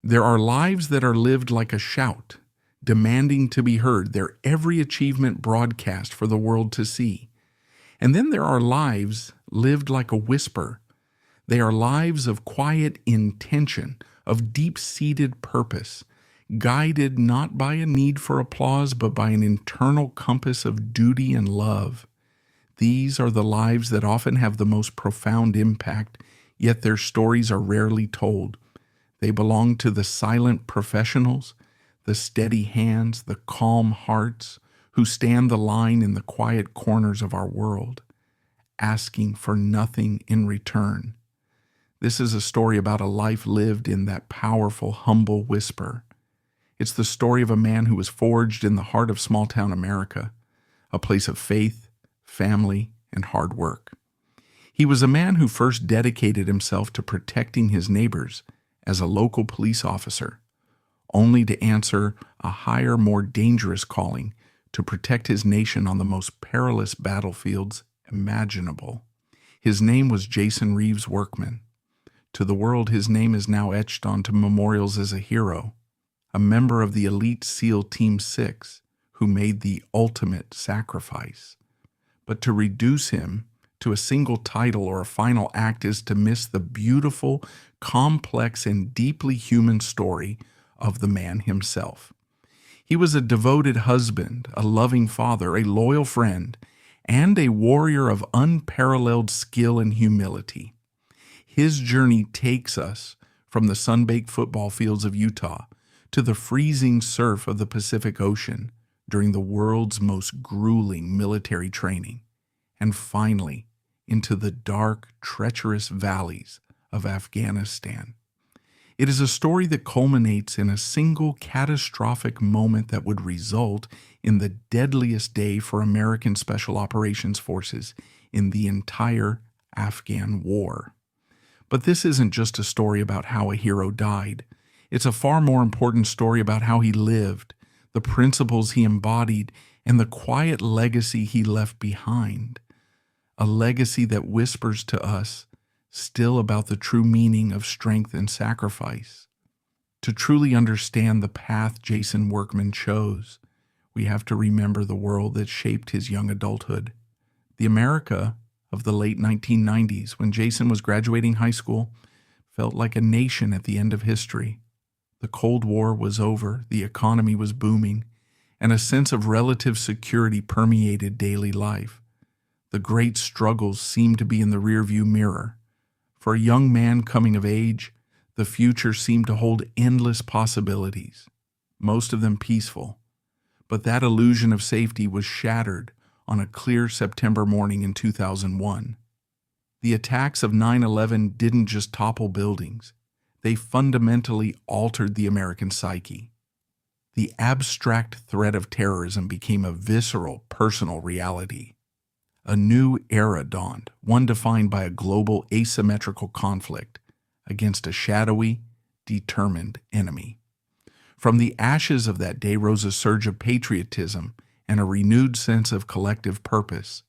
There are lives that are lived like a shout, demanding to be heard, their every achievement broadcast for the world to see. And then there are lives lived like a whisper. They are lives of quiet intention, of deep-seated purpose, guided not by a need for applause, but by an internal compass of duty and love. These are the lives that often have the most profound impact, yet their stories are rarely told. They belong to the silent professionals, the steady hands, the calm hearts, who stand the line in the quiet corners of our world, asking for nothing in return. This is a story about a life lived in that powerful, humble whisper. It's the story of a man who was forged in the heart of small-town America, a place of faith, family, and hard work. He was a man who first dedicated himself to protecting his neighbors as a local police officer, only to answer a higher, more dangerous calling to protect his nation on the most perilous battlefields imaginable. His name was Jason Reeves Workman. To the world, his name is now etched onto memorials as a hero, a member of the elite SEAL Team 6 who made the ultimate sacrifice. But to reduce him to a single title or a final act is to miss the beautiful, complex, and deeply human story of the man himself. He was a devoted husband, a loving father, a loyal friend, and a warrior of unparalleled skill and humility. His journey takes us from the sun-baked football fields of Utah to the freezing surf of the Pacific Ocean during the world's most grueling military training, and finally into the dark, treacherous valleys of Afghanistan. It is a story that culminates in a single catastrophic moment that would result in the deadliest day for American Special Operations Forces in the entire Afghan war. But this isn't just a story about how a hero died. It's a far more important story about how he lived, the principles he embodied, and the quiet legacy he left behind. A legacy that whispers to us still about the true meaning of strength and sacrifice. To truly understand the path Jason Workman chose, we have to remember the world that shaped his young adulthood. The America of the late 1990s, when Jason was graduating high school, felt like a nation at the end of history. The Cold War was over, the economy was booming, and a sense of relative security permeated daily life. The great struggles seemed to be in the rearview mirror. For a young man coming of age, the future seemed to hold endless possibilities, most of them peaceful. But that illusion of safety was shattered on a clear September morning in 2001. The attacks of 9/11 didn't just topple buildings. They fundamentally altered the American psyche. The abstract threat of terrorism became a visceral, personal reality. A new era dawned, one defined by a global asymmetrical conflict against a shadowy, determined enemy. From the ashes of that day rose a surge of patriotism and a renewed sense of collective purpose.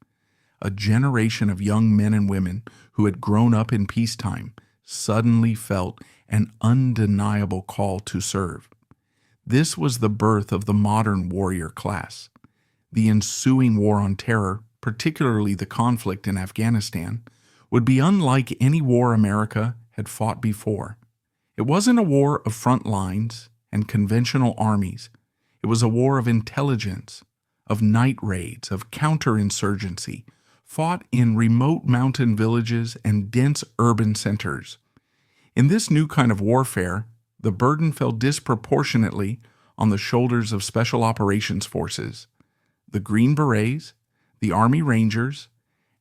A generation of young men and women who had grown up in peacetime suddenly felt an undeniable call to serve. This was the birth of the modern warrior class. The ensuing war on terror, particularly the conflict in Afghanistan, would be unlike any war America had fought before. It wasn't a war of front lines and conventional armies. It was a war of intelligence, of night raids, of counterinsurgency, fought in remote mountain villages and dense urban centers. In this new kind of warfare, the burden fell disproportionately on the shoulders of Special Operations Forces, the Green Berets, the Army Rangers,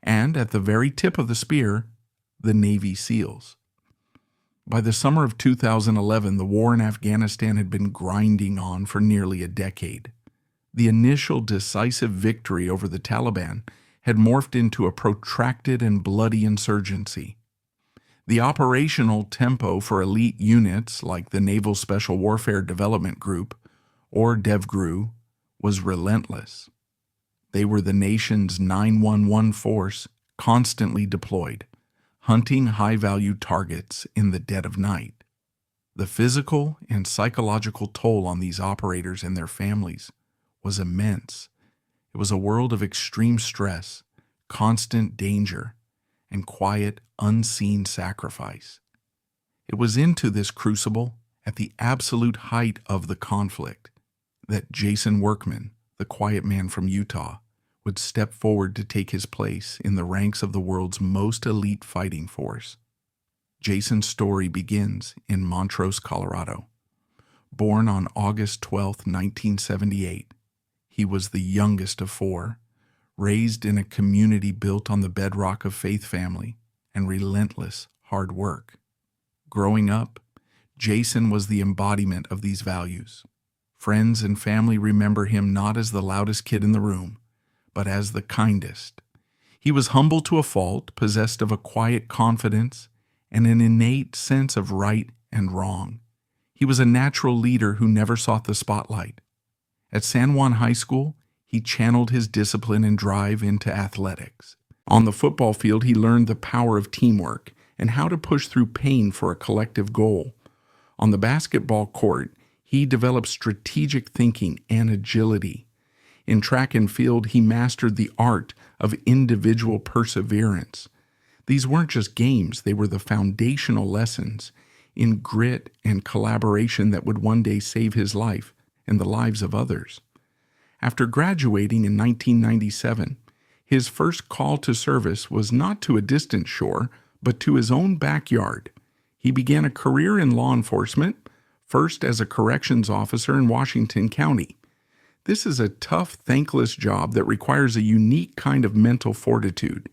and, at the very tip of the spear, the Navy SEALs. By the summer of 2011, the war in Afghanistan had been grinding on for nearly a decade. The initial decisive victory over the Taliban had morphed into a protracted and bloody insurgency. The operational tempo for elite units like the Naval Special Warfare Development Group, or DevGRU, was relentless. They were the nation's 911 force, constantly deployed, hunting high-value targets in the dead of night. The physical and psychological toll on these operators and their families was immense. It was a world of extreme stress, constant danger, and quiet, unseen sacrifice. It was into this crucible, at the absolute height of the conflict, that Jason Workman, the quiet man from Utah, would step forward to take his place in the ranks of the world's most elite fighting force. Jason's story begins in Montrose, Colorado. Born on August 12, 1978, he was the youngest of four, raised in a community built on the bedrock of faith, family, and relentless hard work. Growing up, Jason was the embodiment of these values. Friends and family remember him not as the loudest kid in the room, but as the kindest. He was humble to a fault, possessed of a quiet confidence and an innate sense of right and wrong. He was a natural leader who never sought the spotlight. At San Juan High School, he channeled his discipline and drive into athletics. On the football field, he learned the power of teamwork and how to push through pain for a collective goal. On the basketball court, he developed strategic thinking and agility. In track and field, he mastered the art of individual perseverance. These weren't just games, they were the foundational lessons in grit and collaboration that would one day save his life and the lives of others. After graduating in 1997, his first call to service was not to a distant shore, but to his own backyard. He began a career in law enforcement, first as a corrections officer in Washington County. This is a tough, thankless job that requires a unique kind of mental fortitude,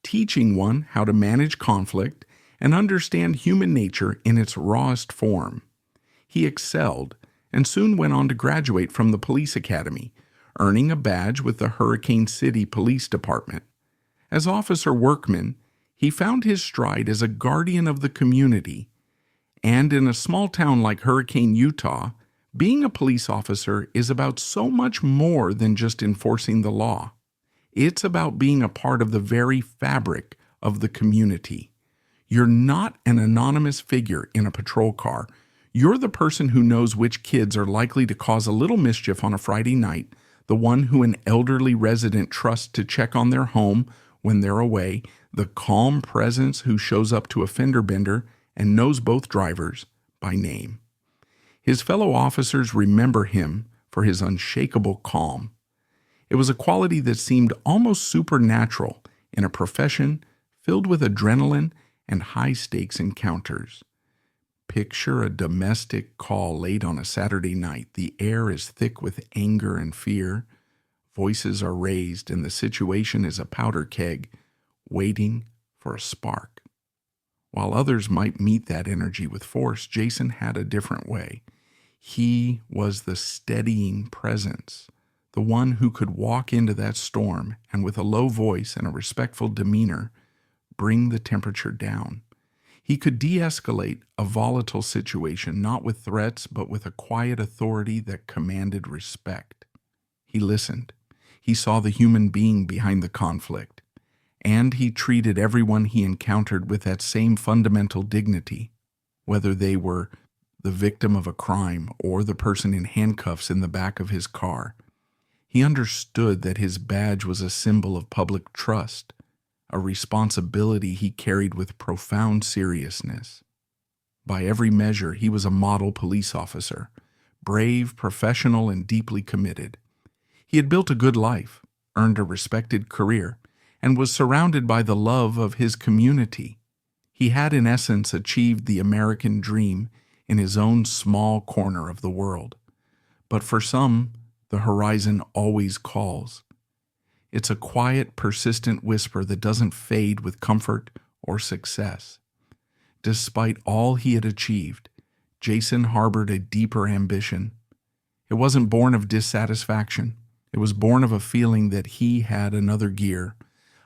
teaching one how to manage conflict and understand human nature in its rawest form. He excelled and soon went on to graduate from the police academy, earning a badge with the Hurricane City Police Department. As Officer Workman, he found his stride as a guardian of the community. And in a small town like Hurricane, Utah, being a police officer is about so much more than just enforcing the law. It's about being a part of the very fabric of the community. You're not an anonymous figure in a patrol car. You're the person who knows which kids are likely to cause a little mischief on a Friday night, the one who an elderly resident trusts to check on their home when they're away, the calm presence who shows up to a fender bender and knows both drivers by name. His fellow officers remember him for his unshakable calm. It was a quality that seemed almost supernatural in a profession filled with adrenaline and high-stakes encounters. Picture a domestic call late on a Saturday night. The air is thick with anger and fear. Voices are raised, and the situation is a powder keg waiting for a spark. While others might meet that energy with force, Jason had a different way. He was the steadying presence, the one who could walk into that storm and with a low voice and a respectful demeanor bring the temperature down. He could de-escalate a volatile situation, not with threats, but with a quiet authority that commanded respect. He listened. He saw the human being behind the conflict, and he treated everyone he encountered with that same fundamental dignity, whether they were the victim of a crime or the person in handcuffs in the back of his car. He understood that his badge was a symbol of public trust, a responsibility he carried with profound seriousness. By every measure, he was a model police officer, brave, professional, and deeply committed. He had built a good life, earned a respected career, and was surrounded by the love of his community. He had, in essence, achieved the American dream in his own small corner of the world. But for some, the horizon always calls. It's a quiet, persistent whisper that doesn't fade with comfort or success. Despite all he had achieved, Jason harbored a deeper ambition. It wasn't born of dissatisfaction. It was born of a feeling that he had another gear,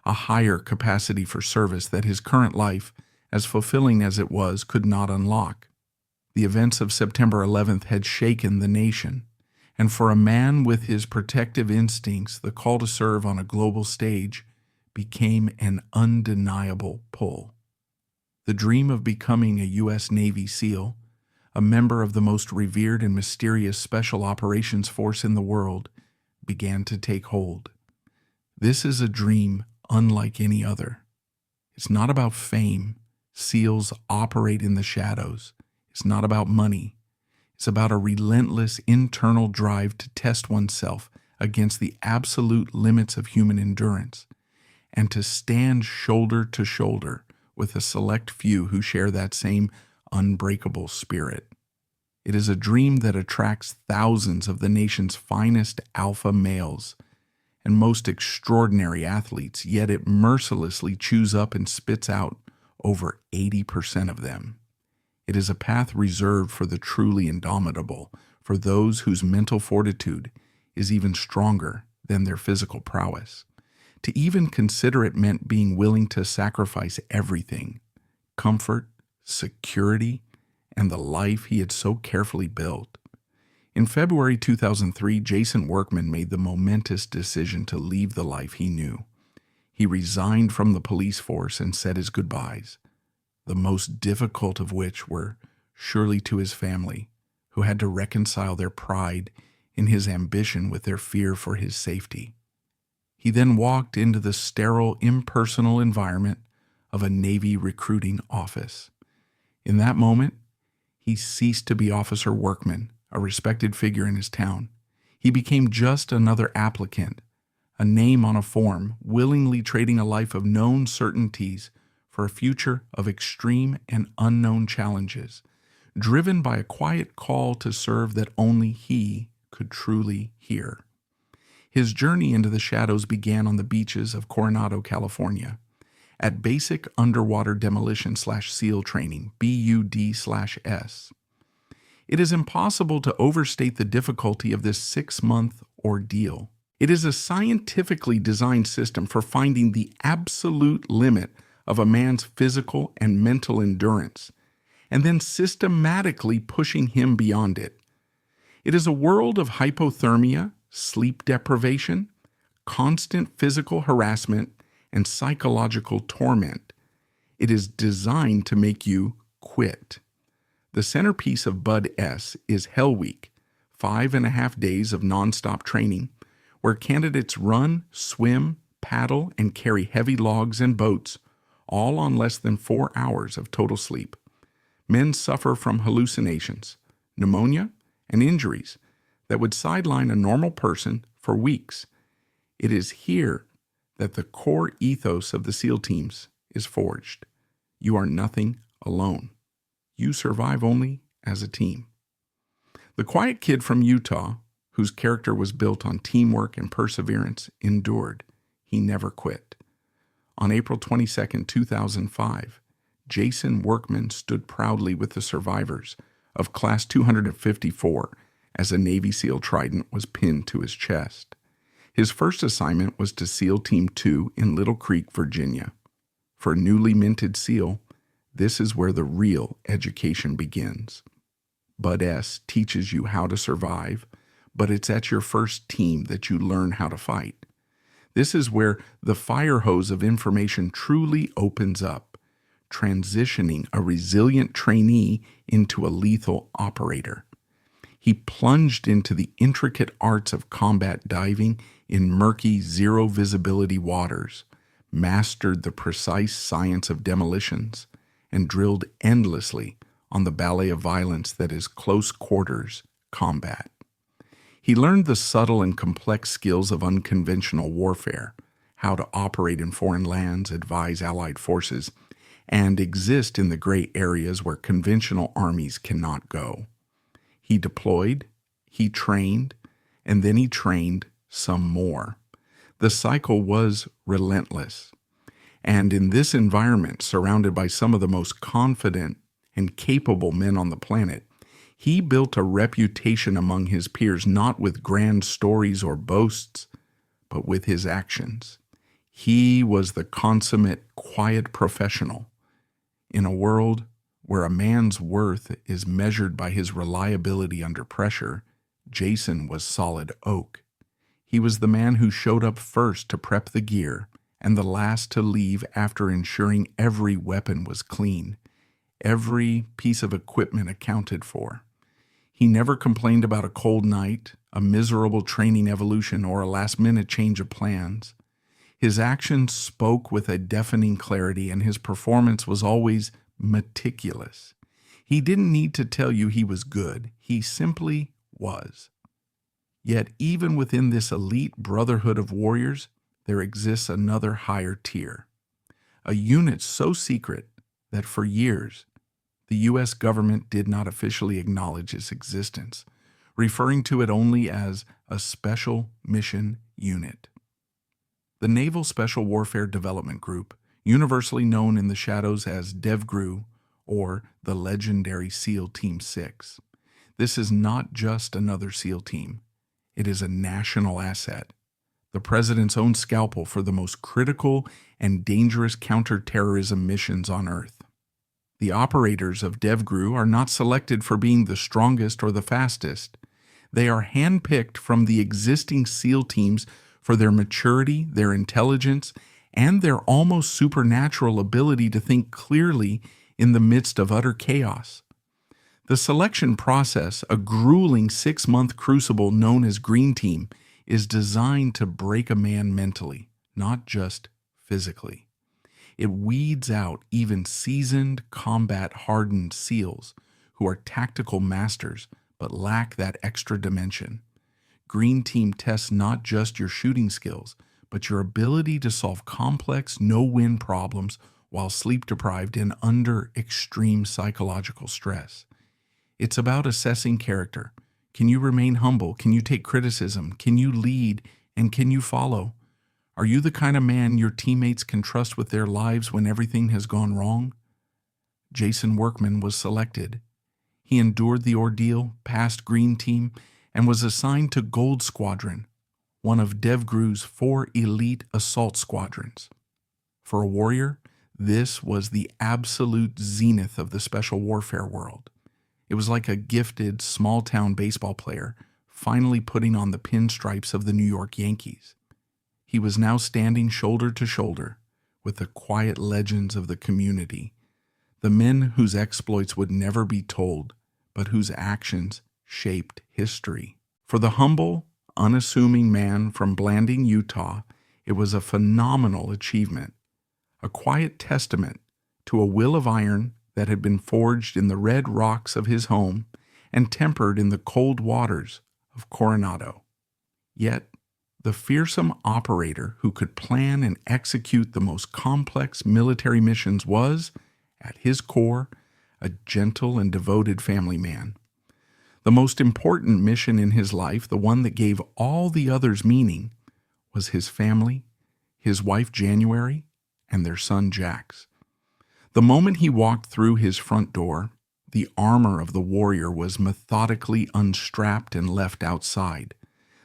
a higher capacity for service that his current life, as fulfilling as it was, could not unlock. The events of September 11th had shaken the nation, and for a man with his protective instincts, the call to serve on a global stage became an undeniable pull. The dream of becoming a U.S. Navy SEAL, a member of the most revered and mysterious special operations force in the world, began to take hold. This is a dream unlike any other. It's not about fame. SEALs operate in the shadows. It's not about money. It's about a relentless internal drive to test oneself against the absolute limits of human endurance and to stand shoulder to shoulder with a select few who share that same unbreakable spirit. It is a dream that attracts thousands of the nation's finest alpha males and most extraordinary athletes, yet it mercilessly chews up and spits out over 80% of them. It is a path reserved for the truly indomitable, for those whose mental fortitude is even stronger than their physical prowess. To even consider it meant being willing to sacrifice everything: comfort, security, and the life he had so carefully built. In February 2003, Jason Workman made the momentous decision to leave the life he knew. He resigned from the police force and said his goodbyes, the most difficult of which were surely to his family, who had to reconcile their pride in his ambition with their fear for his safety. He then walked into the sterile, impersonal environment of a Navy recruiting office. In that moment, he ceased to be Officer Workman, a respected figure in his town. He became just another applicant, a name on a form, willingly trading a life of known certainties for a future of extreme and unknown challenges, driven by a quiet call to serve that only he could truly hear. His journey into the shadows began on the beaches of Coronado, California, at Basic Underwater Demolition/SEAL Training, BUD/S. It is impossible to overstate the difficulty of this 6-month ordeal. It is a scientifically designed system for finding the absolute limit of a man's physical and mental endurance, and then systematically pushing him beyond it. It is a world of hypothermia, sleep deprivation, constant physical harassment, and psychological torment. It is designed to make you quit. The centerpiece of BUD-S is Hell Week, 5.5 days of nonstop training, where candidates run, swim, paddle, and carry heavy logs and boats, all on less than 4 hours of total sleep. Men suffer from hallucinations, pneumonia, and injuries that would sideline a normal person for weeks. It is here that the core ethos of the SEAL teams is forged. You are nothing alone. You survive only as a team. The quiet kid from Utah, whose character was built on teamwork and perseverance, endured. He never quit. On April 22, 2005, Jason Workman stood proudly with the survivors of Class 254 as a Navy SEAL trident was pinned to his chest. His first assignment was to SEAL Team 2 in Little Creek, Virginia. For a newly minted SEAL, this is where the real education begins. BUD-S teaches you how to survive, but it's at your first team that you learn how to fight. This is where the fire hose of information truly opens up, transitioning a resilient trainee into a lethal operator. He plunged into the intricate arts of combat diving in murky, zero-visibility waters, mastered the precise science of demolitions, and drilled endlessly on the ballet of violence that is close quarters combat. He learned the subtle and complex skills of unconventional warfare, how to operate in foreign lands, advise allied forces, and exist in the gray areas where conventional armies cannot go. He deployed, he trained, and then he trained some more. The cycle was relentless. And in this environment, surrounded by some of the most confident and capable men on the planet, he built a reputation among his peers not with grand stories or boasts, but with his actions. He was the consummate, quiet professional. In a world where a man's worth is measured by his reliability under pressure, Jason was solid oak. He was the man who showed up first to prep the gear and the last to leave after ensuring every weapon was clean, every piece of equipment accounted for. He never complained about a cold night, a miserable training evolution, or a last-minute change of plans. His actions spoke with a deafening clarity, and his performance was always meticulous. He didn't need to tell you he was good. He simply was. Yet even within this elite brotherhood of warriors, there exists another higher tier. A unit so secret that for years, the U.S. government did not officially acknowledge its existence, referring to it only as a Special Mission Unit. The Naval Special Warfare Development Group, universally known in the shadows as DevGRU, or the legendary SEAL Team 6. This is not just another SEAL team. It is a national asset, the President's own scalpel for the most critical and dangerous counterterrorism missions on Earth. The operators of DevGRU are not selected for being the strongest or the fastest. They are handpicked from the existing SEAL teams for their maturity, their intelligence, and their almost supernatural ability to think clearly in the midst of utter chaos. The selection process, a grueling 6-month crucible known as Green Team, is designed to break a man mentally, not just physically. It weeds out even seasoned, combat-hardened SEALs who are tactical masters but lack that extra dimension. Green Team tests not just your shooting skills, but your ability to solve complex, no-win problems while sleep-deprived and under extreme psychological stress. It's about assessing character. Can you remain humble? Can you take criticism? Can you lead? And can you follow? Are you the kind of man your teammates can trust with their lives when everything has gone wrong? Jason Workman was selected. He endured the ordeal, passed Green Team, and was assigned to Gold Squadron, one of DevGRU's 4 elite assault squadrons. For a warrior, this was the absolute zenith of the special warfare world. It was like a gifted, small-town baseball player finally putting on the pinstripes of the New York Yankees. He was now standing shoulder to shoulder with the quiet legends of the community, the men whose exploits would never be told, but whose actions shaped history. For the humble, unassuming man from Blanding, Utah, it was a phenomenal achievement, a quiet testament to a will of iron that had been forged in the red rocks of his home and tempered in the cold waters of Coronado. Yet, the fearsome operator who could plan and execute the most complex military missions was, at his core, a gentle and devoted family man. The most important mission in his life, the one that gave all the others meaning, was his family, his wife January, and their son Jax. The moment he walked through his front door, the armor of the warrior was methodically unstrapped and left outside.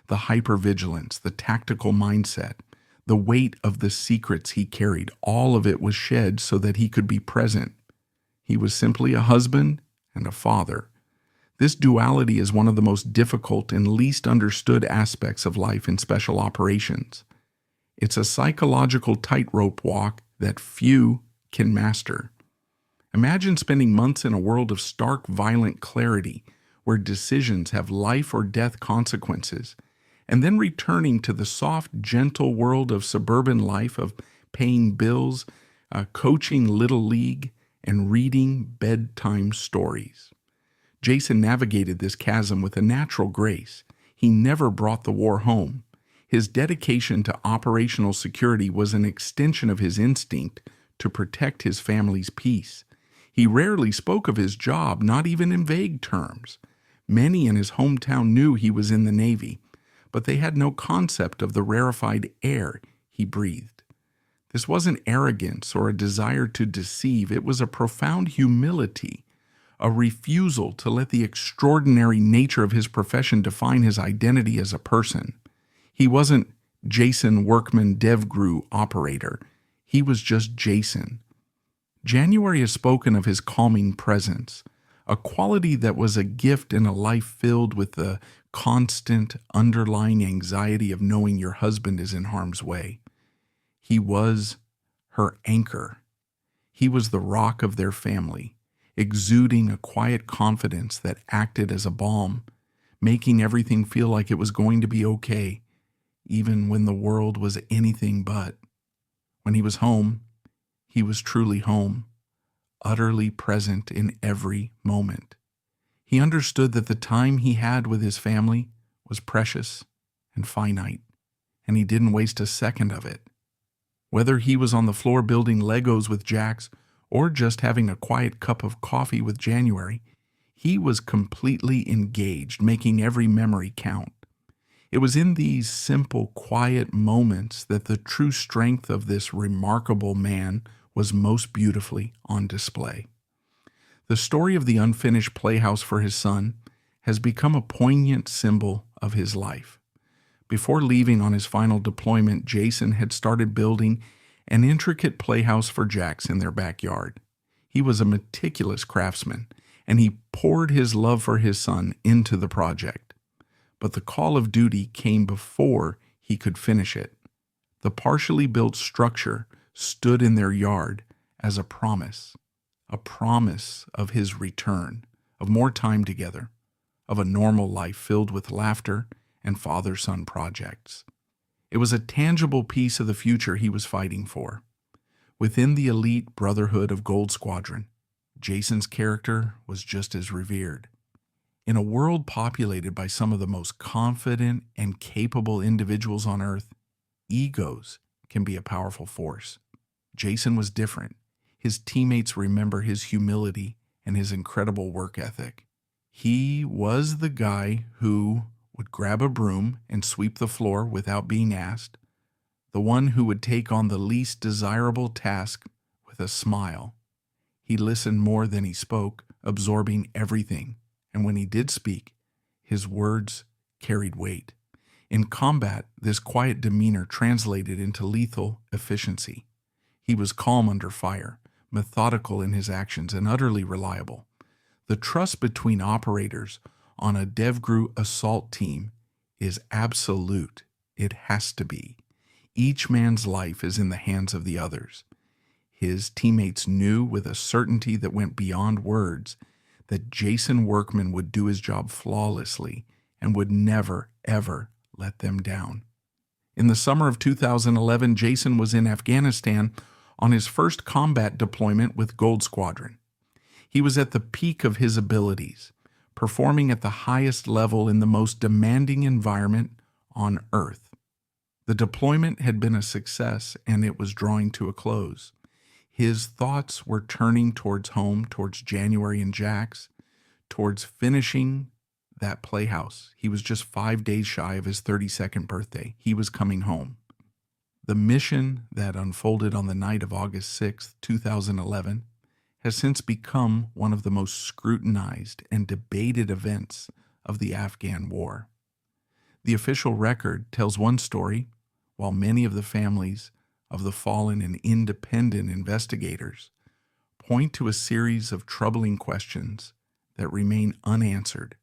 The hypervigilance, the tactical mindset, the weight of the secrets he carried, all of it was shed so that he could be present. He was simply a husband and a father. This duality is one of the most difficult and least understood aspects of life in special operations. It's a psychological tightrope walk that few can master. Imagine spending months in a world of stark, violent clarity where decisions have life or death consequences, and then returning to the soft, gentle world of suburban life of paying bills, coaching Little League, and reading bedtime stories. Jason navigated this chasm with a natural grace. He never brought the war home. His dedication to operational security was an extension of his instinct to protect his family's peace. He rarely spoke of his job, not even in vague terms. Many in his hometown knew he was in the Navy, but they had no concept of the rarefied air he breathed. This wasn't arrogance or a desire to deceive. It was a profound humility, a refusal to let the extraordinary nature of his profession define his identity as a person. He wasn't Jason Workman DevGRU operator. He was just Jason. January has spoken of his calming presence, a quality that was a gift in a life filled with the constant underlying anxiety of knowing your husband is in harm's way. He was her anchor. He was the rock of their family. exuding a quiet confidence that acted as a balm, making everything feel like it was going to be okay, even when the world was anything but. When he was home, he was truly home, utterly present in every moment. He understood that the time he had with his family was precious and finite, and he didn't waste a second of it. Whether he was on the floor building Legos with Jax or just having a quiet cup of coffee with January, he was completely engaged, making every memory count. It was in these simple, quiet moments that the true strength of this remarkable man was most beautifully on display. The story of the unfinished playhouse for his son has become a poignant symbol of his life. Before leaving on his final deployment, Jason had started building an intricate playhouse for Jax in their backyard. He was a meticulous craftsman, and he poured his love for his son into the project. But the call of duty came before he could finish it. The partially built structure stood in their yard as a promise of his return, of more time together, of a normal life filled with laughter and father-son projects. It was a tangible piece of the future he was fighting for. Within the elite brotherhood of Gold Squadron, Jason's character was just as revered. In a world populated by some of the most confident and capable individuals on Earth, egos can be a powerful force. Jason was different. His teammates remember his humility and his incredible work ethic. He was the guy who would grab a broom and sweep the floor without being asked, the one who would take on the least desirable task with a smile. He listened more than he spoke, absorbing everything, and when he did speak, his words carried weight. In combat, this quiet demeanor translated into lethal efficiency. He was calm under fire, methodical in his actions, and utterly reliable. The trust between operators on a DevGru assault team is absolute. It has to be. Each man's life is in the hands of the others. His teammates knew with a certainty that went beyond words that Jason Workman would do his job flawlessly and would never, ever let them down. In the summer of 2011, Jason was in Afghanistan on his first combat deployment with Gold Squadron. He was at the peak of his abilities, performing at the highest level in the most demanding environment on Earth. The deployment had been a success, and it was drawing to a close. His thoughts were turning towards home, towards January and Jax, towards finishing that playhouse. He was just 5 days shy of his 32nd birthday. He was coming home. The mission that unfolded on the night of August 6, 2011, has since become one of the most scrutinized and debated events of the Afghan war. The official record tells one story, while many of the families of the fallen and independent investigators point to a series of troubling questions that remain unanswered.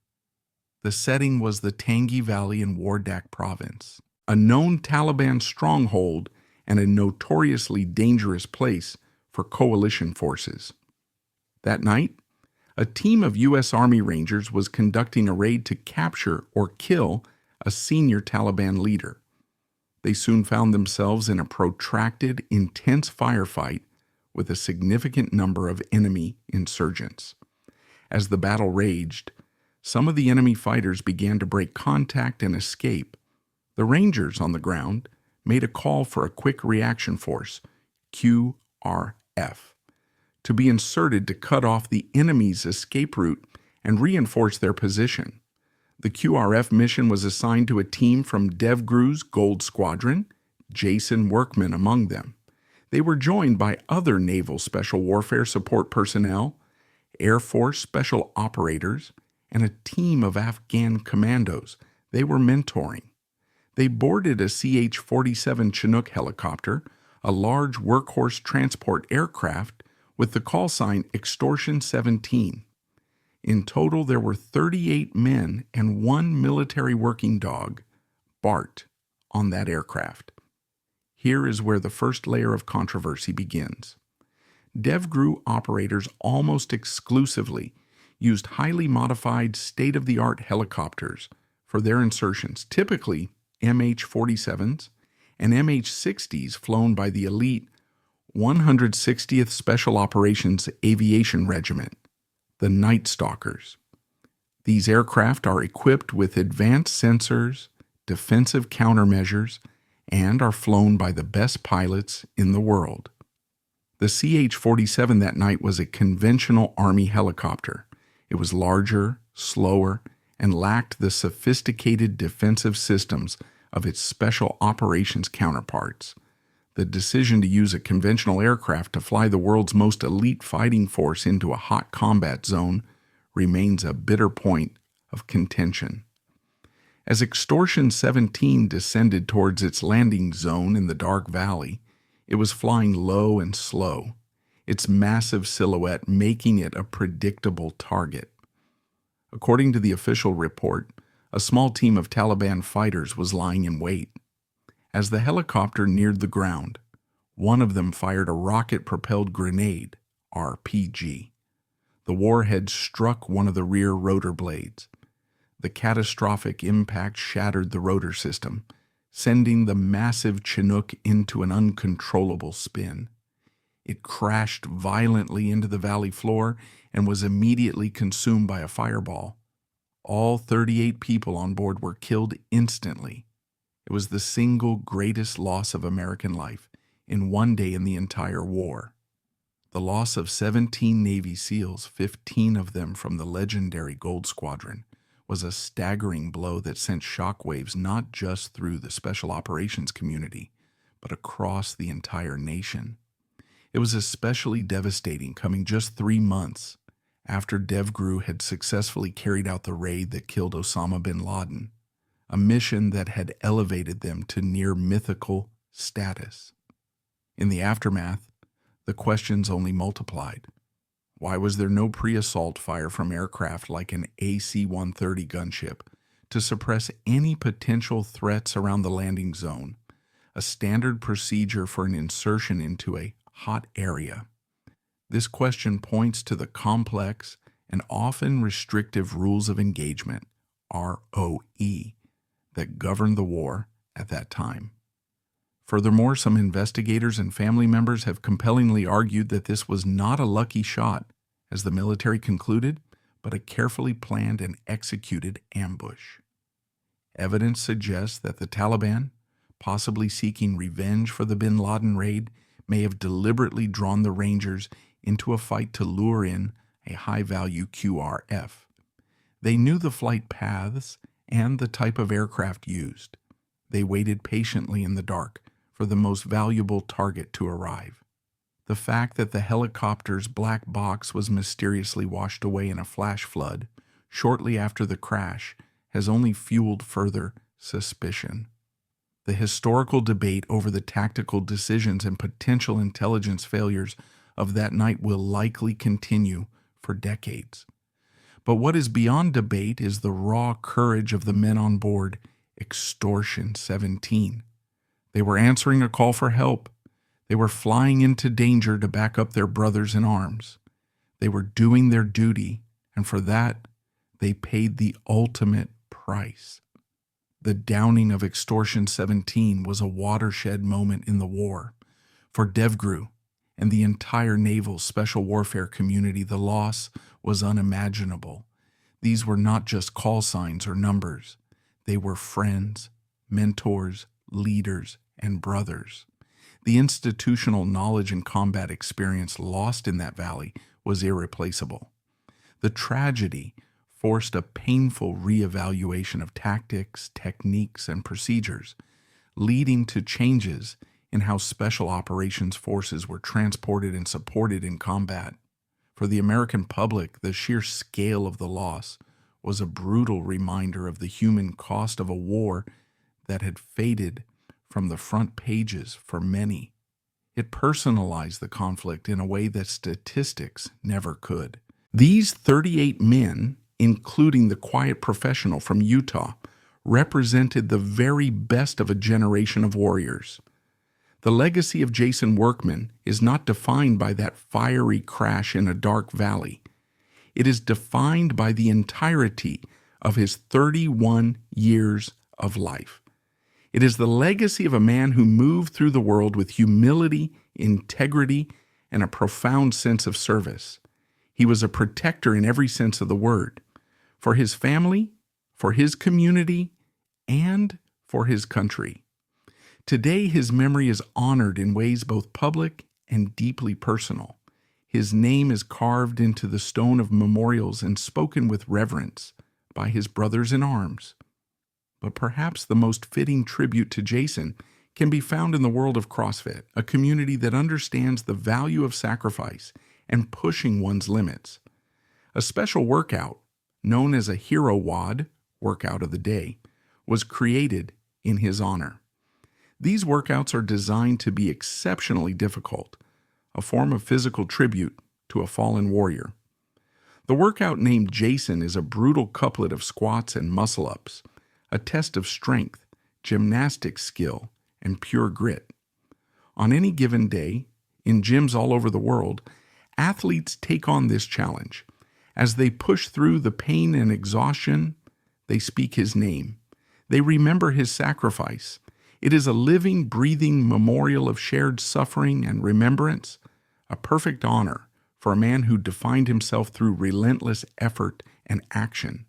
The setting was the Tangi Valley in Wardak province, a known Taliban stronghold and a notoriously dangerous place for coalition forces. That night, a team of U.S. Army Rangers was conducting a raid to capture or kill a senior Taliban leader. They soon found themselves in a protracted, intense firefight with a significant number of enemy insurgents. As the battle raged, some of the enemy fighters began to break contact and escape. The Rangers on the ground made a call for a quick reaction force, QRF, to be inserted to cut off the enemy's escape route and reinforce their position. The QRF mission was assigned to a team from DevGru's Gold Squadron, Jason Workman among them. They were joined by other Naval Special Warfare Support personnel, Air Force Special Operators, and a team of Afghan commandos they were mentoring. They boarded a CH-47 Chinook helicopter, a large workhorse transport aircraft with the call sign Extortion 17. In total, there were 38 men and one military working dog, Bart, on that aircraft. Here is where the first layer of controversy begins. DevGru operators almost exclusively used highly modified, state-of-the-art helicopters for their insertions, typically MH-47s and MH-60s flown by the elite 160th Special Operations Aviation Regiment, the Night Stalkers. These aircraft are equipped with advanced sensors, defensive countermeasures, and are flown by the best pilots in the world. The CH-47 that night was a conventional Army helicopter. It was larger, slower, and lacked the sophisticated defensive systems of its special operations counterparts. The decision to use a conventional aircraft to fly the world's most elite fighting force into a hot combat zone remains a bitter point of contention. As Extortion 17 descended towards its landing zone in the dark valley, it was flying low and slow, its massive silhouette making it a predictable target. According to the official report, a small team of Taliban fighters was lying in wait. As the helicopter neared the ground, one of them fired a rocket-propelled grenade, RPG. The warhead struck one of the rear rotor blades. The catastrophic impact shattered the rotor system, sending the massive Chinook into an uncontrollable spin. It crashed violently into the valley floor and was immediately consumed by a fireball. All 38 people on board were killed instantly. It was the single greatest loss of American life in one day in the entire war. The loss of 17 Navy SEALs, 15 of them from the legendary Gold Squadron, was a staggering blow that sent shockwaves not just through the special operations community, but across the entire nation. It was especially devastating coming just 3 months after DevGru had successfully carried out the raid that killed Osama bin Laden, a mission that had elevated them to near mythical status. In the aftermath, the questions only multiplied. Why was there no pre-assault fire from aircraft like an AC-130 gunship to suppress any potential threats around the landing zone, a standard procedure for an insertion into a hot area? This question points to the complex and often restrictive rules of engagement, ROE, that governed the war at that time. Furthermore, some investigators and family members have compellingly argued that this was not a lucky shot, as the military concluded, but a carefully planned and executed ambush. Evidence suggests that the Taliban, possibly seeking revenge for the bin Laden raid, may have deliberately drawn the Rangers into a fight to lure in a high-value QRF. They knew the flight paths and the type of aircraft used. They waited patiently in the dark for the most valuable target to arrive. The fact that the helicopter's black box was mysteriously washed away in a flash flood shortly after the crash has only fueled further suspicion. The historical debate over the tactical decisions and potential intelligence failures of that night will likely continue for decades. But what is beyond debate is the raw courage of the men on board Extortion 17. They were answering a call for help. They were flying into danger to back up their brothers in arms. They were doing their duty, and for that, they paid the ultimate price. The downing of Extortion 17 was a watershed moment in the war. For DevGru and the entire naval special warfare community, the loss was unimaginable. These were not just call signs or numbers. They were friends, mentors, leaders, and brothers. The institutional knowledge and combat experience lost in that valley was irreplaceable. The tragedy forced a painful reevaluation of tactics, techniques, and procedures, leading to changes in how special operations forces were transported and supported in combat. For the American public, the sheer scale of the loss was a brutal reminder of the human cost of a war that had faded from the front pages for many. It personalized the conflict in a way that statistics never could. These 38 men, including the quiet professional from Utah, represented the very best of a generation of warriors. The legacy of Jason Workman is not defined by that fiery crash in a dark valley. It is defined by the entirety of his 31 years of life. It is the legacy of a man who moved through the world with humility, integrity, and a profound sense of service. He was a protector in every sense of the word, for his family, for his community, and for his country. Today, his memory is honored in ways both public and deeply personal. His name is carved into the stone of memorials and spoken with reverence by his brothers in arms. But perhaps the most fitting tribute to Jason can be found in the world of CrossFit, a community that understands the value of sacrifice and pushing one's limits. A special workout, known as a Hero WOD, workout of the day, was created in his honor. These workouts are designed to be exceptionally difficult, a form of physical tribute to a fallen warrior. The workout named Jason is a brutal couplet of squats and muscle-ups, a test of strength, gymnastic skill, and pure grit. On any given day, in gyms all over the world, athletes take on this challenge. As they push through the pain and exhaustion, they speak his name. They remember his sacrifice. It is a living, breathing memorial of shared suffering and remembrance, a perfect honor for a man who defined himself through relentless effort and action.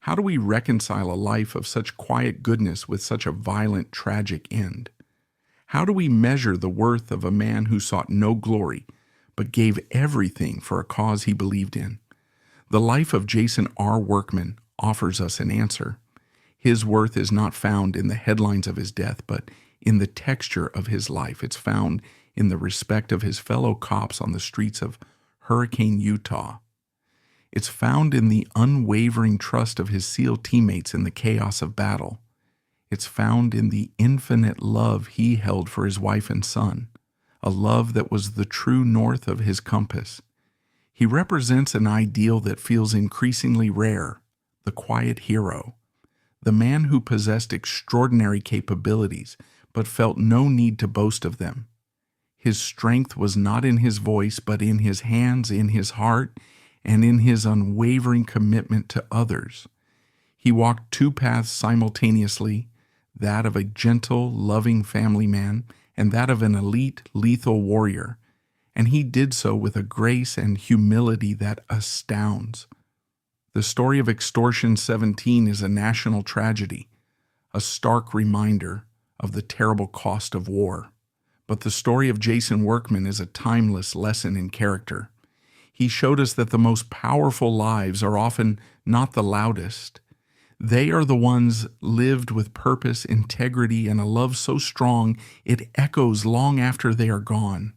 How do we reconcile a life of such quiet goodness with such a violent, tragic end? How do we measure the worth of a man who sought no glory, but gave everything for a cause he believed in? The life of Jason R. Workman offers us an answer. His worth is not found in the headlines of his death, but in the texture of his life. It's found in the respect of his fellow cops on the streets of Hurricane, Utah. It's found in the unwavering trust of his SEAL teammates in the chaos of battle. It's found in the infinite love he held for his wife and son, a love that was the true north of his compass. He represents an ideal that feels increasingly rare, the quiet hero, the man who possessed extraordinary capabilities but felt no need to boast of them. His strength was not in his voice, but in his hands, in his heart, and in his unwavering commitment to others. He walked two paths simultaneously, that of a gentle, loving family man and that of an elite, lethal warrior, and he did so with a grace and humility that astounds. The story of Extortion 17 is a national tragedy, a stark reminder of the terrible cost of war. But the story of Jason Workman is a timeless lesson in character. He showed us that the most powerful lives are often not the loudest. They are the ones lived with purpose, integrity, and a love so strong it echoes long after they are gone.